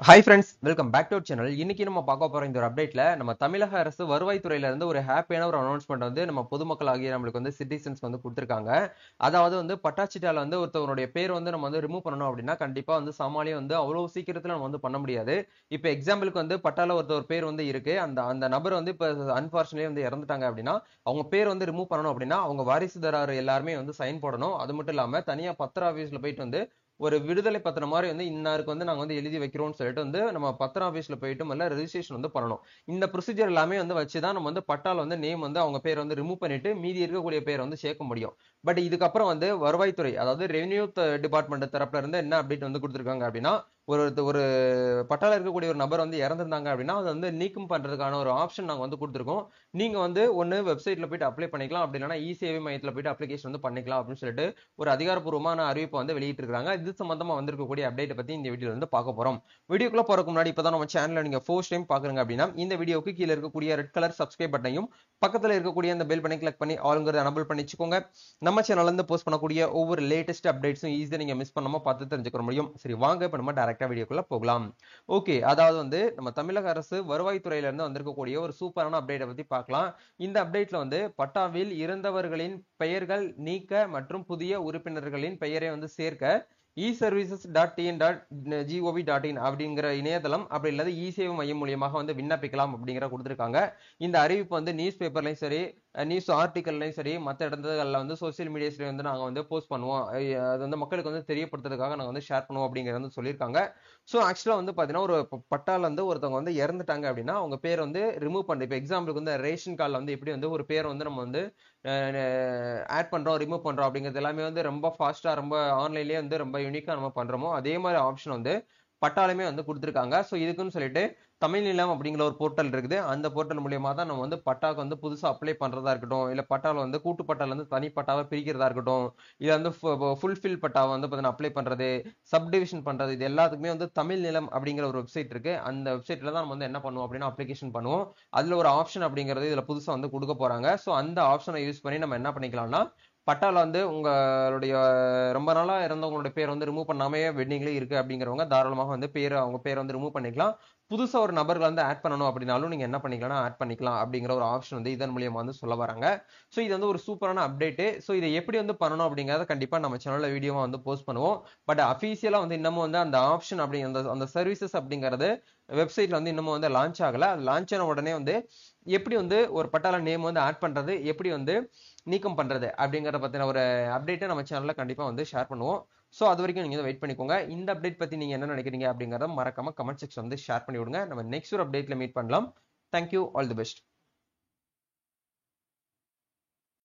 Hi friends, welcome back to our channel. இன்னைக்கு நம்ம பார்க்க போற இந்த ஒரு அப்டேட்ல நம்ம தமிழக அரசு வருவாய்த்துறையில இருந்து ஒரு ஹாப்பியான ஒரு அனௌன்ஸ்மெண்ட் வந்து நம்ம பொதுமக்கள் ஆகிய நம்மளுக்கு வந்து சிட்டிசன்ஸ் வந்து கொடுத்திருக்காங்க. அதாவது வந்து பட்டாச்சிட்டால வந்து ஒருத்தவருடைய பேர் வந்து நம்ம வந்து ரிமூவ் பண்ணணும் அப்படின்னா கண்டிப்பா வந்து சாமானியம் வந்து அவ்வளவு சீக்கிரத்துல நம்ம வந்து பண்ண முடியாது. இப்ப எக்ஸாம்பிளுக்கு வந்து பட்டால ஒருத்தர் பேர் வந்து இருக்கு, அந்த அந்த நபர் வந்து இப்ப அன்பார்ச்சுனேட்லி வந்து இறந்துட்டாங்க அப்படின்னா அவங்க பேர் வந்து ரிமூவ் பண்ணணும் அப்படின்னா அவங்க வாரிசுதாரர் எல்லாருமே வந்து சைன் போடணும். அது மட்டும் இல்லாம தனியா பத்திர ஆபீஸ்ல போயிட்டு வந்து ஒரு விடுதலை பத்திரம் மாதிரி வந்து இன்னாருக்கு வந்து நாங்க வந்து எழுதி வைக்கிறோம்னு சொல்லிட்டு வந்து நம்ம பத்திரம் ஆபீஸ்ல போயிட்டு முதல்ல ரெஜிஸ்ட்ரேஷன் வந்து பண்ணணும். இந்த ப்ரொசீஜர் எல்லாமே வந்து வச்சுதான் நம்ம வந்து பட்டால வந்து நேம் வந்து அவங்க பேர் வந்து ரிமூவ் பண்ணிட்டு மீதி இருக்கக்கூடிய பேர் வந்து சேர்க்க முடியும். பட் இதுக்கப்புறம் வந்து வருவாய்த்துறை, அதாவது ரெவென்யூ டிபார்ட்மெண்ட் தரப்புல இருந்து என்ன அப்டேட் வந்து கொடுத்திருக்காங்க அப்படின்னா, ஒரு ஒரு பட்டால இருக்கக்கூடிய ஒரு நபர் வந்து இறந்திருந்தாங்க அப்படின்னா அதை வந்து நீக்கம் பண்றதுக்கான ஒரு ஆப்ஷன் நாங்க வந்து கொடுத்துருக்கோம். நீங்க வந்து ஒன்னு வெப்சைட்ல போயிட்டு அப்ளை பண்ணிக்கலாம், அப்படி இல்லைன்னா இ-சேவை மையத்துல போயிட்டு அப்ளிகேஷன் வந்து பண்ணிக்கலாம் அப்படின்னு சொல்லிட்டு ஒரு அதிகாரப்பூர்வமான அறிவிப்பை வந்து வெளியிட்டு இருக்காங்க. இது சம்பந்தமா வந்திருக்கக்கூடிய அப்டேட் பத்தி இந்த வீடியோல வந்து பார்க்க போறோம். வீடியோக்குள்ள போறதுக்கு முன்னாடி இப்பதான் நம்ம சேனல்ல நீங்க ஃபர்ஸ்ட் டைம் பாக்குறீங்க அப்படின்னா இந்த வீடியோக்கு கீழே இருக்கக்கூடிய ரெட் கலர் சப்ஸ்கிரைப் பட்டனையும் பக்கத்துல இருக்கக்கூடிய அந்த பெல் பட்டனை கிளிக் பண்ணி ஆளுங்கிறத எனபிள் பண்ணிச்சுக்கோங்க. நம்ம சேனல்ல இருந்து போஸ்ட் பண்ணக்கூடிய ஒவ்வொரு லேட்டஸ்ட் அப்டேட்ஸும் ஈஸியா நீங்க மிஸ் பண்ணாம பார்த்து தெரிஞ்சுக்க முடியும். சரி, வாங்க இப்ப நம்ம டைரக்டா வீடியோக்குள்ள போகலாம். ஓகே, அதாவது வந்து நம்ம தமிழக அரசு வருவாய்த்துறையில இருந்து வந்திருக்கக்கூடிய ஒரு சூப்பரான அப்டேட்டை பத்தி பார்க்கலாம். இந்த அப்டேட்ல வந்து பட்டாவில் இருந்தவர்களின் பெயர்கள் நீக்க மற்றும் புதிய உறுப்பினர்களின் பெயரை வந்து சேர்க்க eservices.tn.gov.in அப்படிங்கிற இணையதளம் அப்படி இல்லாத இ-சேவை மையம் மூலியமாக வந்து விண்ணப்பிக்கலாம் அப்படிங்கிற கொடுத்திருக்காங்க. இந்த அறிவிப்பு வந்து நியூஸ் பேப்பர்லயும் சரி, நியூஸ் ஆர்டிகல்லையும் சரி, மற்ற இடத்துல வந்து சோசியல் மீடியாஸ்ல வந்து நாங்க வந்து போஸ்ட் பண்ணுவோம். அது வந்து மக்களுக்கு வந்து தெரியப்படுத்துறதுக்காக நாங்க வந்து ஷேர் பண்ணுவோம் அப்படிங்கிறத வந்து சொல்லியிருக்காங்க. ஸோ ஆக்சுவலா வந்து பாத்தீங்கன்னா ஒரு பட்டால வந்து ஒருத்தவங்க வந்து இறந்துட்டாங்க அப்படின்னா அவங்க பேர் வந்து ரிமூவ் பண்ணி, இப்போ எக்ஸாம்பிளுக்கு வந்து ரேஷன் கார்டில் வந்து எப்படி வந்து ஒரு பேர் வந்து நம்ம வந்து ஆட் பண்றோம், ரிமூவ் பண்றோம் அப்படிங்கிறது எல்லாமே வந்து ரொம்ப ஃபாஸ்டா ரொம்ப ஆன்லைன்லயே வந்து ரொம்ப யூனிக்கா நம்ம பண்றோமோ அதே மாதிரி ஆப்ஷன் வந்து பட்டாலுமே வந்து கொடுத்துருக்காங்க. ஸோ இதுக்குன்னு சொல்லிட்டு தமிழ் நிலம் அப்படிங்கிற ஒரு போர்ட்டல் இருக்குது. அந்த போர்ட்டல் மூலியமா தான் நம்ம வந்து பட்டாக்கு வந்து புதுசா அப்ளை பண்றதா இருக்கட்டும், இல்ல பட்டால வந்து கூட்டு பட்டால வந்து தனி பட்டாவை பிரிக்கிறதா இருக்கட்டும், இல்ல வந்து ஃபுல்ஃபில் பட்டாவை வந்து பாத்தீங்கன்னா அப்ளை பண்றது, சப்டிவிஷன் பண்றது, இது எல்லாத்துக்குமே வந்து தமிழ் நிலம் அப்படிங்கிற ஒரு வெப்சைட் இருக்கு. அந்த வெப்சைட்ல தான் நம்ம வந்து என்ன பண்ணுவோம் அப்படின்னா அப்ளிகேஷன் பண்ணுவோம். அதுல ஒரு ஆப்ஷன் அப்படிங்கிறது இதுல புதுசா வந்து கொடுக்க போறாங்க. ஸோ அந்த ஆப்ஷனை யூஸ் பண்ணி நம்ம என்ன பண்ணிக்கலாம்னா பட்டால வந்து உங்களுடைய ரொம்ப நாளா இருந்தவங்களுடைய பேர் வந்து ரிமூவ் பண்ணாமே வெட்டிங்லேயே இருக்கு அப்படிங்கிறவங்க தாராளமாக வந்து அவங்க பேர் வந்து ரிமூவ் பண்ணிக்கலாம். புதுசா ஒரு நபர்கள் வந்து ஆட் பண்ணணும் அப்படின்னாலும் நீங்க என்ன பண்ணிக்கலாம், ஆட் பண்ணிக்கலாம் அப்படிங்கிற ஒரு ஆப்ஷன் வந்து இதன் மூலியமா வந்து சொல்ல வராங்க. ஸோ இது வந்து ஒரு சூப்பரான அப்டேட். ஸோ இதை எப்படி வந்து பண்ணணும் அப்படிங்கறத கண்டிப்பா நம்ம சேனல்ல வீடியோவா வந்து போஸ்ட் பண்ணுவோம். பட் அபிஷியலா வந்து இன்னமும் வந்து அந்த ஆப்ஷன் அப்படி அந்த சர்வீசஸ் அப்படிங்கிறது வெப்சைட்ல வந்து இன்னமும் வந்து லான்ச் ஆகல. அது லான்ச் ஆன உடனே வந்து எப்படி வந்து ஒரு பட்டாள நேம் வந்து ஆட் பண்றது, எப்படி வந்து நீக்கம் பண்றது அப்படிங்கறத பத்தின ஒரு அப்டேட்டை நம்ம சேனல்ல கண்டிப்பா வந்து ஷேர் பண்ணுவோம். சோ அது வரைக்கும் நீங்க வெயிட் பண்ணிக்கோங்க. இந்த அப்டேட் பத்தி நீங்க என்ன நினைக்கிறீங்க அப்படிங்கறத மறக்காம கமெண்ட் செக்ஷன் வந்து ஷேர் பண்ணி விடுங்க. நம்ம நெக்ஸ்ட் ஒரு அப்டேட்ல மீட் பண்ணலாம். Thank you, all the best.